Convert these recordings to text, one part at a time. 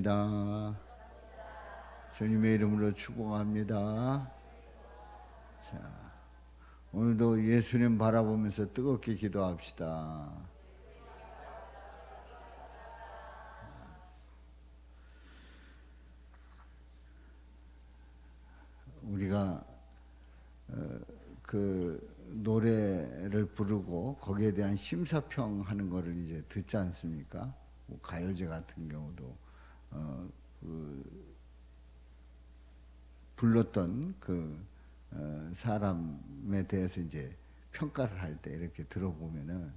축복합니다. 주님의 이름으로 축복합니다. 자, 오늘도 예수님 바라보면서 뜨겁게 기도합시다. 우리가 그 노래를 부르고 거기에 대한 심사평하는 거를 이제 듣지 않습니까? 뭐 가요제 같은 경우도 그 불렀던 그 사람에 대해서 이제 평가를 할 때 이렇게 들어보면은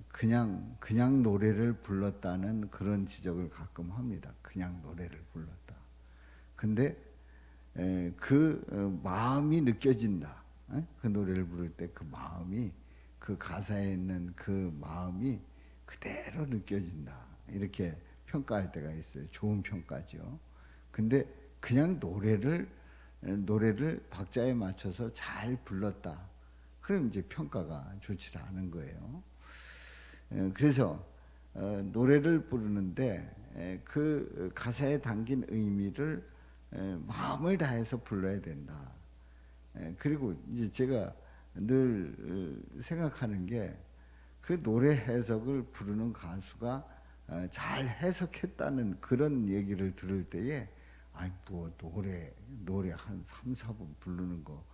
그냥 노래를 불렀다는 그런 지적을 가끔 합니다. 그냥 노래를 불렀다. 근데 그 마음이 느껴진다. 그 노래를 부를 때 그 마음이, 그 가사에 있는 그 마음이 그대로 느껴진다. 이렇게 평가할 때가 있어요. 좋은 평가죠. 근데 그냥 노래를 박자에 맞춰서 잘 불렀다. 그럼 이제 평가가 좋지 않은 거예요. 그래서 노래를 부르는데 그 가사에 담긴 의미를 마음을 다해서 불러야 된다. 그리고 이제 제가 늘 생각하는 게 그 노래 해석을 부르는 가수가 잘 해석했다는 그런 얘기를 들을 때에 아니 뭐 노래 한 3, 4분 부르는 거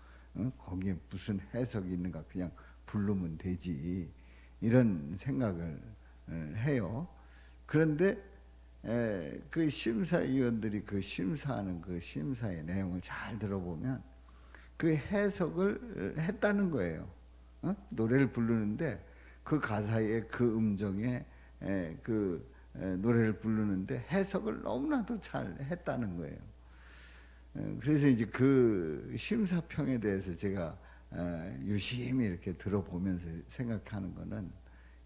거기에 무슨 해석이 있는가, 그냥 부르면 되지, 이런 생각을 해요. 그런데 그 심사위원들이 그 심사하는 그 심사의 내용을 잘 들어보면 그 해석을 했다는 거예요. 노래를 부르는데 그 가사에 그 음정에 그 노래를 부르는데 해석을 너무나도 잘 했다는 거예요. 그래서 이제 그 심사평에 대해서 제가 유심히 이렇게 들어보면서 생각하는 거는,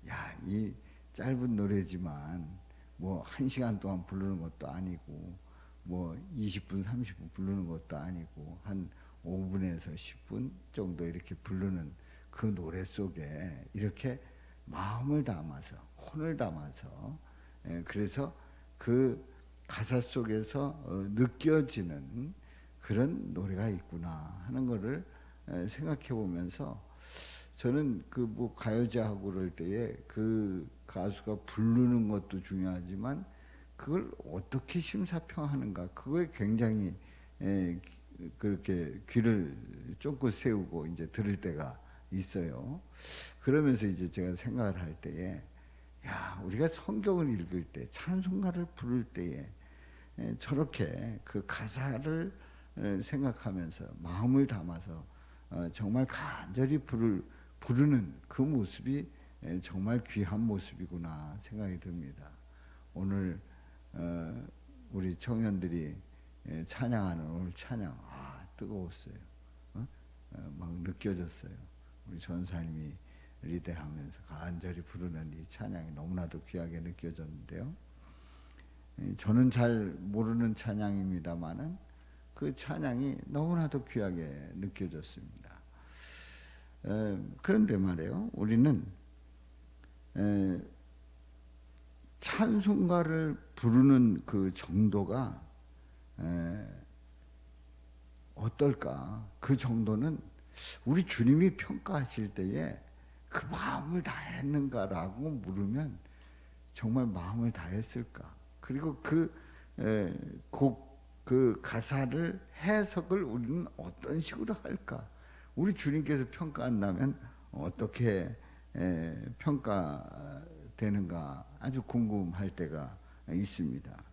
야, 이 짧은 노래지만 뭐 1시간 동안 부르는 것도 아니고 뭐 20분 30분 부르는 것도 아니고 한 5분에서 10분 정도 이렇게 부르는 그 노래 속에 이렇게 마음을 담아서, 혼을 담아서, 그래서 그 가사 속에서 느껴지는 그런 노래가 있구나 하는 거를 생각해 보면서, 저는 그 뭐 가요제하고 그럴 때에 그 가수가 부르는 것도 중요하지만 그걸 어떻게 심사평하는가, 그거에 굉장히 그렇게 귀를 쫑긋 세우고 이제 들을 때가 있어요. 그러면서 이제 제가 생각을 할 때에, 야, 우리가 성경을 읽을 때, 찬송가를 부를 때에 저렇게 그 가사를 생각하면서 마음을 담아서 정말 간절히 부르는 그 모습이 정말 귀한 모습이구나 생각이 듭니다. 오늘 우리 청년들이 찬양하는 오늘 찬양, 뜨거웠어요. 막 느껴졌어요. 우리 전사님이 리드하면서 간절히 부르는 이 찬양이 너무나도 귀하게 느껴졌는데요. 저는 잘 모르는 찬양입니다만은 그 찬양이 너무나도 귀하게 느껴졌습니다. 그런데 말이에요, 우리는 찬송가를 부르는 그 정도가 어떨까? 그 정도는 우리 주님이 평가하실 때에 그 마음을 다했는가라고 물으면 정말 마음을 다했을까? 그리고 그 곡, 그 가사를 해석을 우리는 어떤 식으로 할까? 우리 주님께서 평가한다면 어떻게 평가되는가 아주 궁금할 때가 있습니다.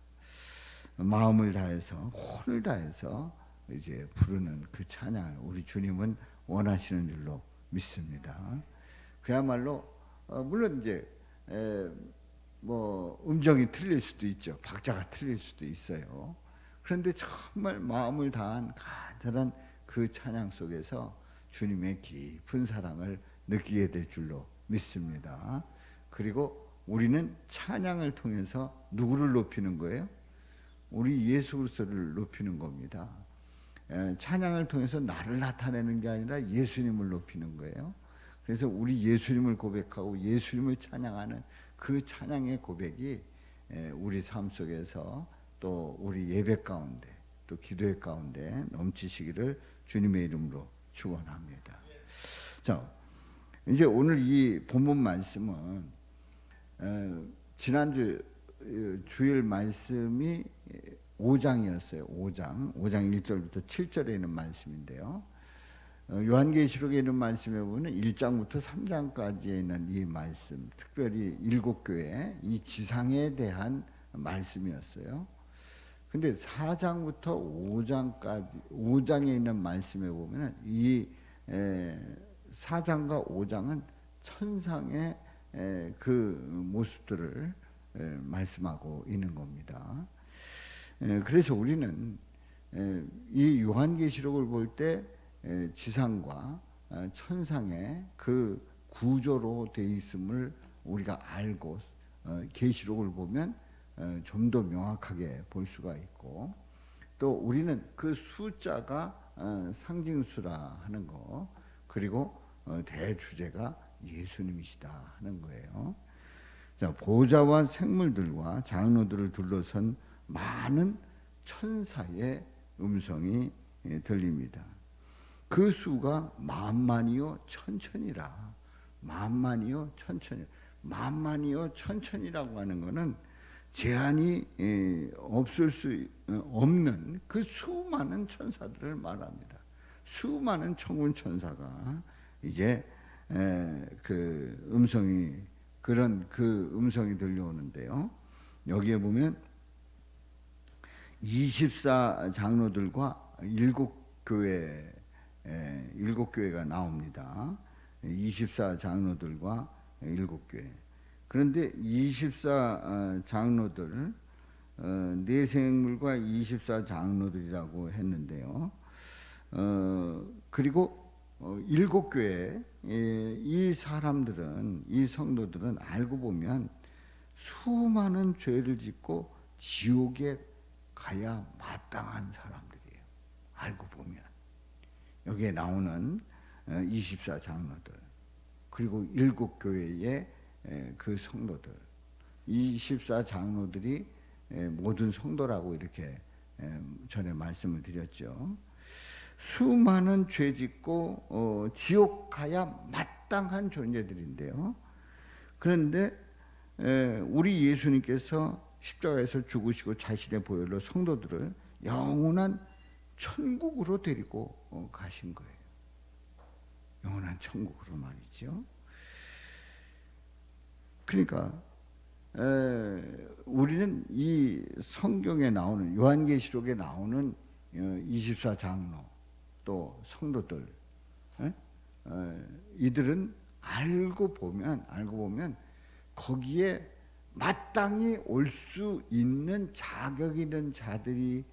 마음을 다해서, 혼을 다해서 이제 부르는 그 찬양을 우리 주님은 원하시는 줄로 믿습니다. 그야말로 물론 이제 뭐 음정이 틀릴 수도 있죠. 박자가 틀릴 수도 있어요. 그런데 정말 마음을 다한 간절한 그 찬양 속에서 주님의 깊은 사랑을 느끼게 될 줄로 믿습니다. 그리고 우리는 찬양을 통해서 누구를 높이는 거예요? 우리 예수 그리스도를 높이는 겁니다. 찬양을 통해서 나를 나타내는 게 아니라 예수님을 높이는 거예요. 그래서 우리 예수님을 고백하고 예수님을 찬양하는 그 찬양의 고백이 우리 삶 속에서 또 우리 예배 가운데 또 기도의 가운데 넘치시기를 주님의 이름으로 축원합니다. 자, 이제 오늘 이 본문 말씀은 지난주 주일 말씀이 5장이었어요. 5장 1절부터 7절에 있는 말씀인데요. 요한계시록에 있는 말씀에 보면 1장부터 3장까지에 있는 이 말씀, 특별히 7교회 이 지상에 대한 말씀이었어요. 근데 4장부터 5장까지 5장에 있는 말씀에 보면 이 4장과 5장은 천상의 그 모습들을 말씀하고 있는 겁니다. 그래서 우리는 이 요한계시록을 볼 때 지상과 천상의 그 구조로 되어 있음을 우리가 알고 계시록을 보면 좀 더 명확하게 볼 수가 있고, 또 우리는 그 숫자가 상징수라 하는 거, 그리고 대주제가 예수님이시다 하는 거예요. 자, 보좌와 생물들과 장로들을 둘러선 많은 천사의 음성이 들립니다. 그 수가 만만이요 천천이라. 만만이요 천천이. 만만이요 천천이라고 하는 것은 제한이 없을 수 없는 그 수많은 천사들을 말합니다. 수많은 천군 천사가 이제 그 음성이 그런 그 음성이 들려오는데요. 여기에 보면 24 장로들과 7교회가 나옵니다. 24 장로들과 7교회. 그런데 24 장로들, 네 생물과 24 장로들이라고 했는데요. 그리고 7교회 이 사람들은, 이 성도들은 알고 보면 수많은 죄를 짓고 지옥에 가야 마땅한 사람들이에요. 알고 보면 여기에 나오는 24 장로들, 그리고 7교회의 그 성도들, 24 장로들이 모든 성도라고 이렇게 전에 말씀을 드렸죠. 수많은 죄 짓고 지옥 가야 마땅한 존재들인데요. 그런데 우리 예수님께서 십자가에서 죽으시고 자신의 보혈로 성도들을 영원한 천국으로 데리고 가신 거예요. 영원한 천국으로 말이죠. 그러니까 우리는 이 성경에 나오는, 요한계시록에 나오는 24 장로 또 성도들, 이들은 알고 보면 거기에 마땅히 올 수 있는 자격 있는 자들이었다,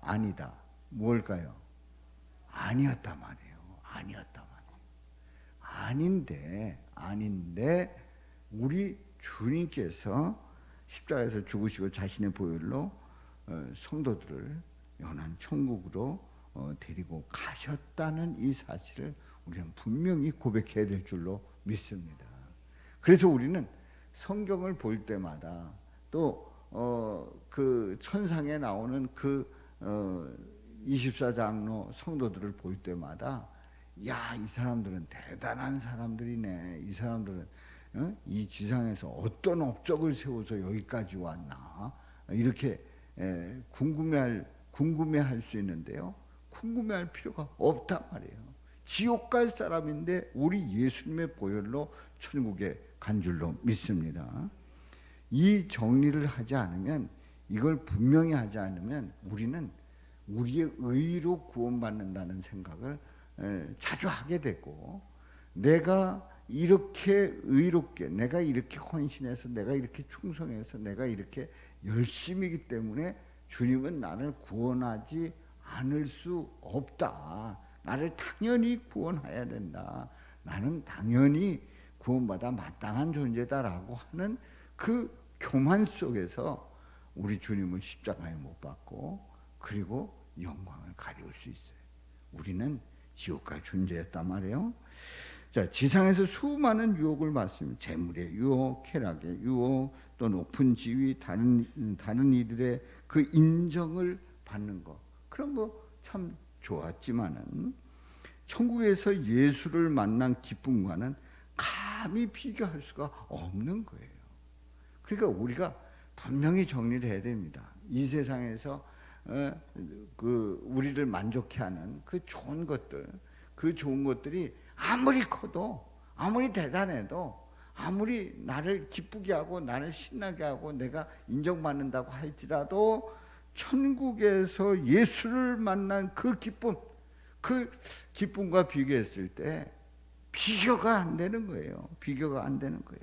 아니다? 뭘까요? 아니었다 말이에요. 아니었다 말이에요. 아닌데 우리 주님께서 십자가에서 죽으시고 자신의 보혈로 성도들을 영원한 천국으로 데리고 가셨다는 이 사실을 우리는 분명히 고백해야 될 줄로 믿습니다. 그래서 우리는 성경을 볼 때마다 또 그 천상에 나오는 그 24 장로 성도들을 볼 때마다, 야, 이 사람들은 대단한 사람들이네. 이 사람들은 이 지상에서 어떤 업적을 세워서 여기까지 왔나, 이렇게 궁금해할 수 있는데요. 궁금해할 필요가 없단 말이에요. 지옥 갈 사람인데 우리 예수님의 보혈로 천국에 간 줄로 믿습니다. 이 정리를 하지 않으면, 이걸 분명히 하지 않으면 우리는 우리의 의로 구원받는다는 생각을 자주 하게 되고, 내가 이렇게 의롭게, 내가 이렇게 헌신해서, 내가 이렇게 충성해서, 내가 이렇게 열심이기 때문에 주님은 나를 구원하지 않을 수 없다. 나를 당연히 구원해야 된다. 나는 당연히 구원받아 마땅한 존재다라고 하는 그 교만 속에서 우리 주님을 십자가에 못 박고 그리고 영광을 가리울 수 있어요. 우리는 지옥 갈 존재였단 말이에요. 자, 지상에서 수많은 유혹을 받습니다. 재물의 유혹, 쾌락의 유혹, 또 높은 지위, 다른 이들의 그 인정을 받는 거, 그런 거 참 좋았지만은 천국에서 예수를 만난 기쁨과는 감히 비교할 수가 없는 거예요. 그러니까 우리가 분명히 정리를 해야 됩니다. 이 세상에서 그 우리를 만족해 하는 그 좋은 것들, 그 좋은 것들이 아무리 커도, 아무리 대단해도, 아무리 나를 기쁘게 하고 나를 신나게 하고 내가 인정받는다고 할지라도 천국에서 예수를 만난 그 기쁨과 비교했을 때 비교가 안 되는 거예요. 비교가 안 되는 거예요.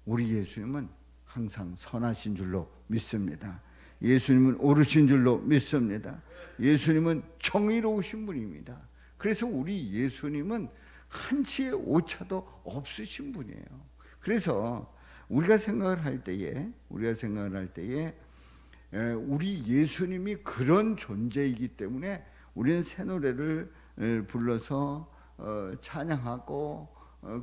우리 예수님은 항상 선하신 줄로 믿습니다. 예수님은 옳으신 줄로 믿습니다. 예수님은 정의로우신 분입니다. 그래서 우리 예수님은 한치의 오차도 없으신 분이에요. 그래서 우리가 생각을 할 때에 우리 예수님이 그런 존재이기 때문에 우리는 새 노래를 불러서 찬양하고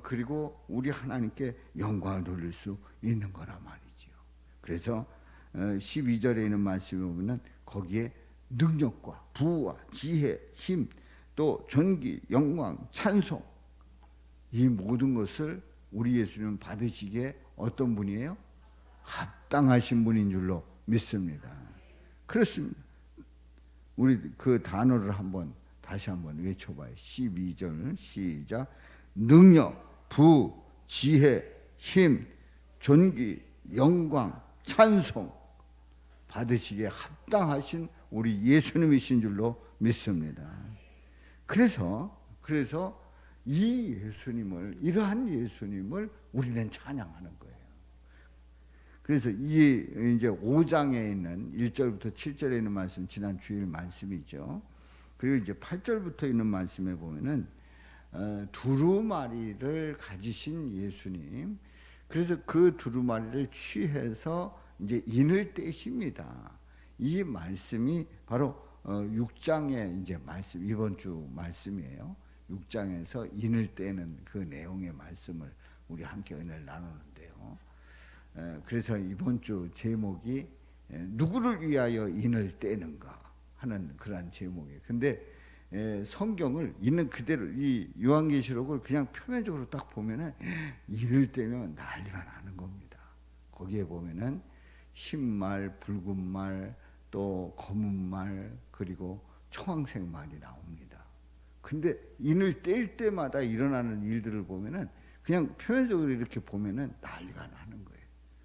그리고 우리 하나님께 영광을 돌릴 수 있는 거란 말이지요. 그래서 12절에 있는 말씀에 보면은 거기에 능력과 부와 지혜, 힘, 또 존귀, 영광, 찬송, 이 모든 것을 우리 예수님은 받으시기에 어떤 분이에요? 합당하신 분인 줄로 믿습니다. 그렇습니다. 우리 그 단어를 다시 한번 외쳐봐요. 12절 시작. 능력, 부, 지혜, 힘, 존귀, 영광, 찬송 받으시기에 합당하신 우리 예수님이신 줄로 믿습니다. 그래서 이러한 예수님을 우리는 찬양하는 거예요. 그래서 이제 5장에 있는 1절부터 7절에 있는 말씀, 지난 주일 말씀이죠. 그리고 이제 8절부터 있는 말씀에 보면은 두루마리를 가지신 예수님. 그래서 그 두루마리를 취해서 이제 인을 떼십니다. 이 말씀이 바로 6장의 이제 말씀, 이번 주 말씀이에요. 6장에서 인을 떼는 그 내용의 말씀을 우리 함께 은혜를 나누는데요. 그래서 이번 주 제목이 누구를 위하여 인을 떼는가 하는 그런 제목이에요. 근데 성경을 있는 그대로 이 요한계시록을 그냥 표면적으로 딱 보면은 인을 떼면 난리가 나는 겁니다. 거기에 보면은 흰말, 붉은 말, 또 검은 말, 그리고 청황색 말이 나옵니다. 근데 인을 뗄 때마다 일어나는 일들을 보면은 그냥 표면적으로 이렇게 보면은 난리가 나는 거예요.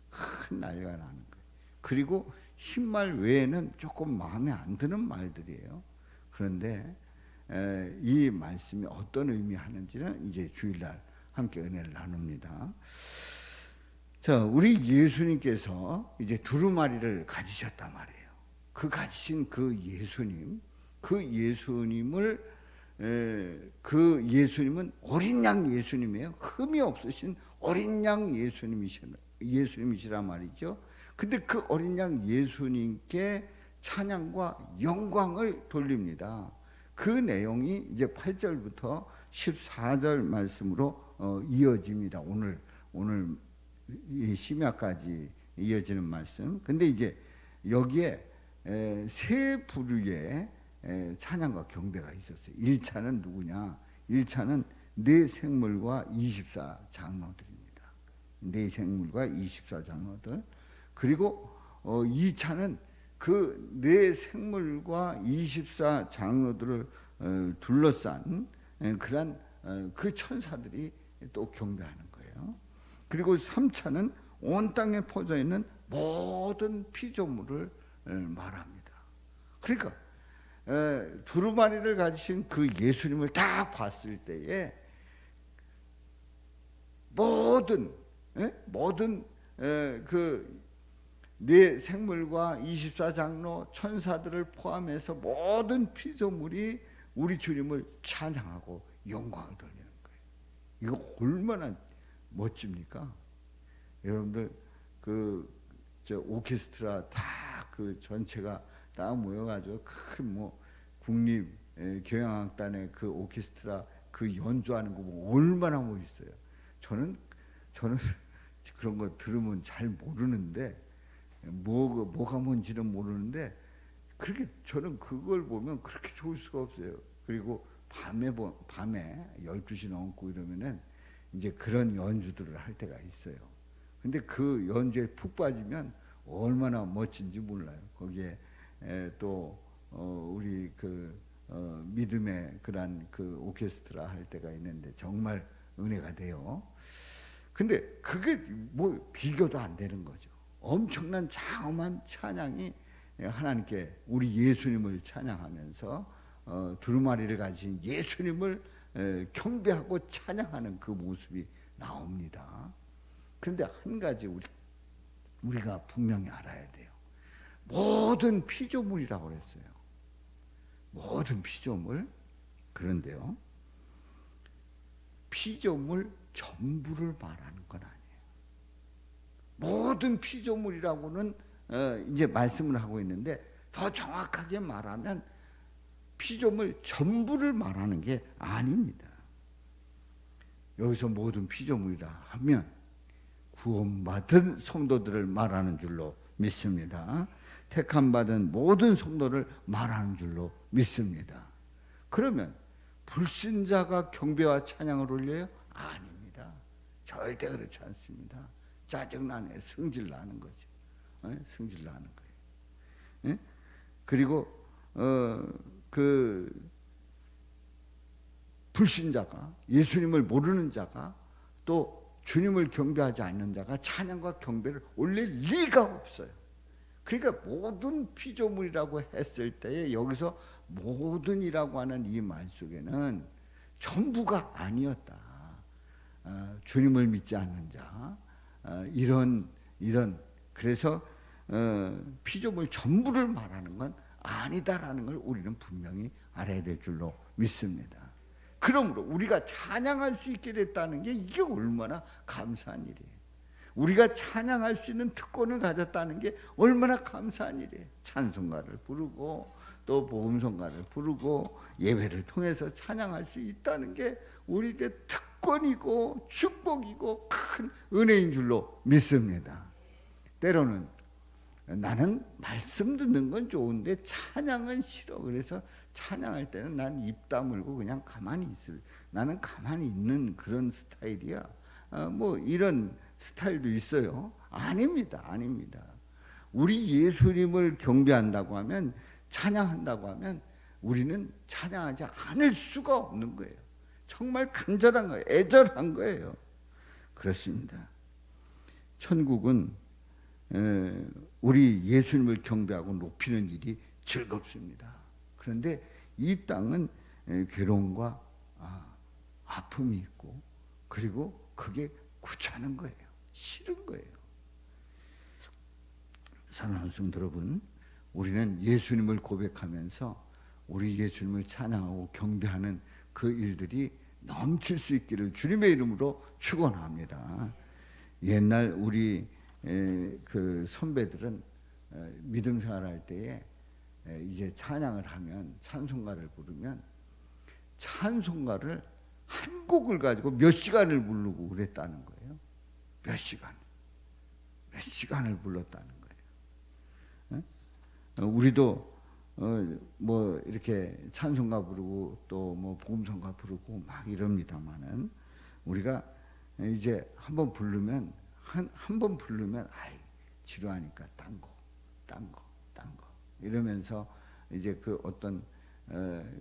큰 난리가 나는 거예요. 그리고 흰말 외에는 조금 마음에 안 드는 말들이에요. 그런데 이 말씀이 어떤 의미하는지는 이제 주일날 함께 은혜를 나눕니다. 자, 우리 예수님께서 이제 두루마리를 가지셨단 말이에요. 그 가지신 그 예수님은 어린 양 예수님이에요. 흠이 없으신 어린 양 예수님이시란 말이죠. 근데 그 어린 양 예수님께 찬양과 영광을 돌립니다. 그 내용이 이제 8절부터 14절 말씀으로 이어집니다. 오늘 심야까지 이어지는 말씀. 근데 이제 여기에 세 부류의 찬양과 경배가 있었어요. 1차는 누구냐? 1차는 네 생물과 24장로들입니다. 네 생물과 24장로들. 그리고 2차는 그 네 생물과 24장로들을 둘러싼 그런 그 천사들이 또 경배하는 거예요. 그리고 3차는 온 땅에 퍼져 있는 모든 피조물을 말합니다. 그러니까 두루마리를 가지신 그 예수님을 딱 봤을 때에 모든 그 네 생물과 24장로 천사들을 포함해서 모든 피조물이 우리 주님을 찬양하고 영광을 돌리는 거예요. 이거 얼마나 멋집니까? 여러분들 저 오케스트라 다 그 전체가 딱 모여가지고 큰 국립 교향악단의 그 오케스트라 그 연주하는 거 보면 얼마나 멋있어요. 저는 그런 거 들으면 잘 모르는데 뭐가 뭔지는 모르는데 그렇게 저는 그걸 보면 그렇게 좋을 수가 없어요. 그리고 밤에 12시 넘고 이러면은 이제 그런 연주들을 할 때가 있어요. 근데 그 연주에 푹 빠지면 얼마나 멋진지 몰라요. 거기에 또 우리 믿음의 그런 그 오케스트라 할 때가 있는데 정말 은혜가 돼요. 근데 그게 뭐 비교도 안 되는 거죠. 엄청난 장엄한 찬양이 하나님께 우리 예수님을 찬양하면서 두루마리를 가진 예수님을 경배하고 찬양하는 그 모습이 나옵니다. 그런데 한 가지 우리가 분명히 알아야 돼요. 모든 피조물이라고 그랬어요. 모든 피조물. 그런데요, 피조물 전부를 말하는 건 아니에요. 모든 피조물이라고는 이제 말씀을 하고 있는데 더 정확하게 말하면 피조물 전부를 말하는 게 아닙니다. 여기서 모든 피조물이라 하면 구원받은 성도들을 말하는 줄로 믿습니다. 택함받은 모든 성도를 말하는 줄로 믿습니다. 그러면 불신자가 경배와 찬양을 올려요? 아닙니다. 절대 그렇지 않습니다. 짜증나네, 승질나는 거죠. 승질나는 거예요. 그리고 그 불신자가, 예수님을 모르는 자가, 또 주님을 경배하지 않는 자가 찬양과 경배를 올릴 리가 없어요. 그러니까 모든 피조물이라고 했을 때에 여기서 모든이라고 하는 이 말 속에는 전부가 아니었다. 주님을 믿지 않는 자, 이런 그래서 피조물 전부를 말하는 건 아니다라는 걸 우리는 분명히 알아야 될 줄로 믿습니다. 그러므로 우리가 찬양할 수 있게 됐다는 게 이게 얼마나 감사한 일이에요. 우리가 찬양할 수 있는 특권을 가졌다는 게 얼마나 감사한 일이에요. 찬송가를 부르고 또 복음성가를 부르고 예배를 통해서 찬양할 수 있다는 게 우리에게 특권이고 축복이고 큰 은혜인 줄로 믿습니다. 때로는 나는 말씀 듣는 건 좋은데 찬양은 싫어. 그래서 찬양할 때는 난 입 다물고 그냥 가만히 있을. 나는 가만히 있는 그런 스타일이야. 뭐 이런 스타일도 있어요. 아닙니다. 아닙니다. 우리 예수님을 경배한다고 하면, 찬양한다고 하면 우리는 찬양하지 않을 수가 없는 거예요. 정말 간절한 거예요. 애절한 거예요. 그렇습니다. 천국은 우리 예수님을 경배하고 높이는 일이 즐겁습니다. 그런데 이 땅은 괴로움과 아픔이 있고, 그리고 그게 귀찮은 거예요. 싫은 거예요. 사랑하는 성도 여러분, 우리는 예수님을 고백하면서 우리 예수님을 찬양하고 경배하는 그 일들이 넘칠 수 있기를 주님의 이름으로 축원합니다. 옛날 우리 그 선배들은 믿음 생활할 때에 이제 찬양을 하면, 찬송가를 부르면 찬송가를 한 곡을 가지고 몇 시간을 부르고 그랬다는 거예요. 몇 시간을 불렀다는 거예요. 우리도 뭐 이렇게 찬송가 부르고 또 뭐 복음성가 부르고 막 이럽니다만은, 우리가 이제 한번 부르면 한 번 부르면 아이 지루하니까 딴 거 이러면서 이제 그 어떤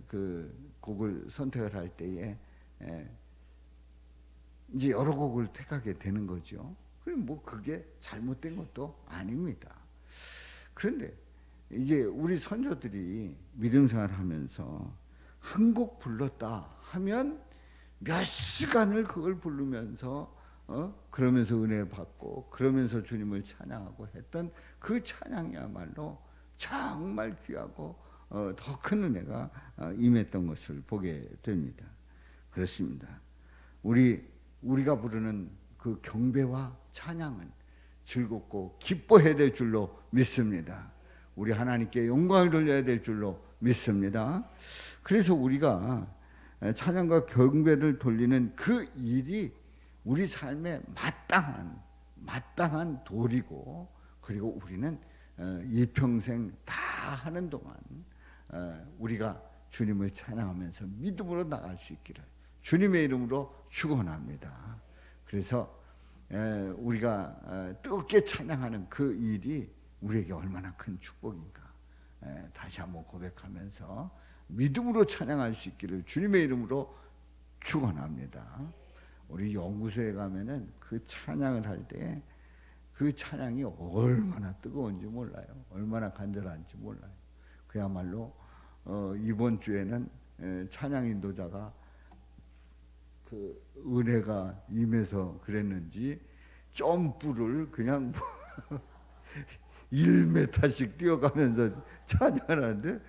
그 곡을 선택을 할 때에 이제 여러 곡을 택하게 되는 거죠. 그럼 뭐 그게 잘못된 것도 아닙니다. 그런데 이제 우리 선조들이 믿음 생활하면서 한 곡 불렀다 하면 몇 시간을 그걸 부르면서 그러면서 은혜 받고 그러면서 주님을 찬양하고 했던 그 찬양이야말로 정말 귀하고 더 큰 은혜가 임했던 것을 보게 됩니다. 그렇습니다. 우리가 부르는 그 경배와 찬양은 즐겁고 기뻐해야 될 줄로 믿습니다. 우리 하나님께 영광을 돌려야 될 줄로 믿습니다. 그래서 우리가 찬양과 경배를 돌리는 그 일이 우리 삶에 마땅한 도리고, 그리고 우리는 일평생 다 하는 동안 우리가 주님을 찬양하면서 믿음으로 나갈 수 있기를 주님의 이름으로 축원합니다. 그래서 우리가 뜨겁게 찬양하는 그 일이 우리에게 얼마나 큰 축복인가 다시 한번 고백하면서 믿음으로 찬양할 수 있기를 주님의 이름으로 축원합니다. 우리 연구소에 가면은 그 찬양을 할 때 그 찬양이 얼마나 뜨거운지 몰라요. 얼마나 간절한지 몰라요. 그야말로 이번 주에는 찬양 인도자가 그 은혜가 임해서 그랬는지 점프를 그냥 1m씩 뛰어가면서 찬양을 하는데,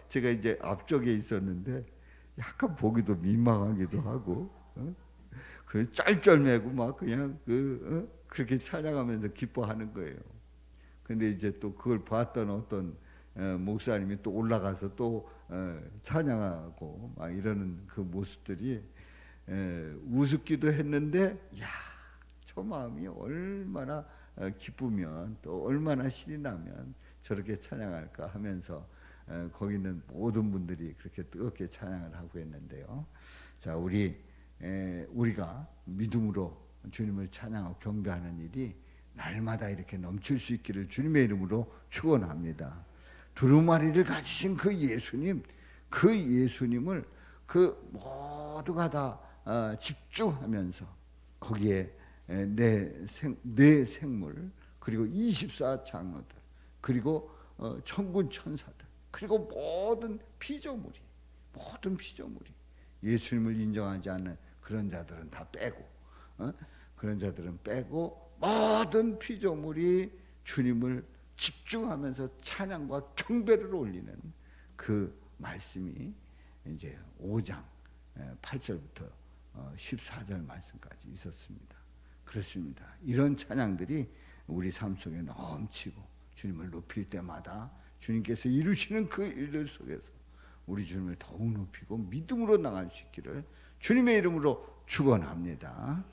제가 이제 앞쪽에 있었는데 약간 보기도 민망하기도 하고, 그 짤짤매고 막 그냥 그렇게 찬양하면서 기뻐하는 거예요. 근데 이제 또 그걸 봤던 어떤 목사님이 또 올라가서 또 찬양하고 막 이러는 그 모습들이 우습기도 했는데, 야, 저 마음이 얼마나 기쁘면, 또 얼마나 신이 나면 저렇게 찬양할까 하면서 거기 있는 모든 분들이 그렇게 뜨겁게 찬양을 하고 있는데요. 자, 우리가 믿음으로 주님을 찬양하고 경배하는 일이 날마다 이렇게 넘칠 수 있기를 주님의 이름으로 축원합니다. 두루마리를 가지신 그 예수님을 그 모두가 다 집중하면서 거기에 내 생물, 그리고 24장로들, 그리고 천군 천사들, 그리고 모든 피조물이 예수님을 인정하지 않는 그런 자들은 다 빼고, 그런 자들은 빼고 모든 피조물이 주님을 집중하면서 찬양과 경배를 올리는 그 말씀이 이제 5장 8절부터 14절 말씀까지 있었습니다. 그렇습니다. 이런 찬양들이 우리 삶 속에 넘치고 주님을 높일 때마다 주님께서 이루시는 그 일들 속에서 우리 주님을 더욱 높이고 믿음으로 나갈 수 있기를 주님의 이름으로 축원합니다.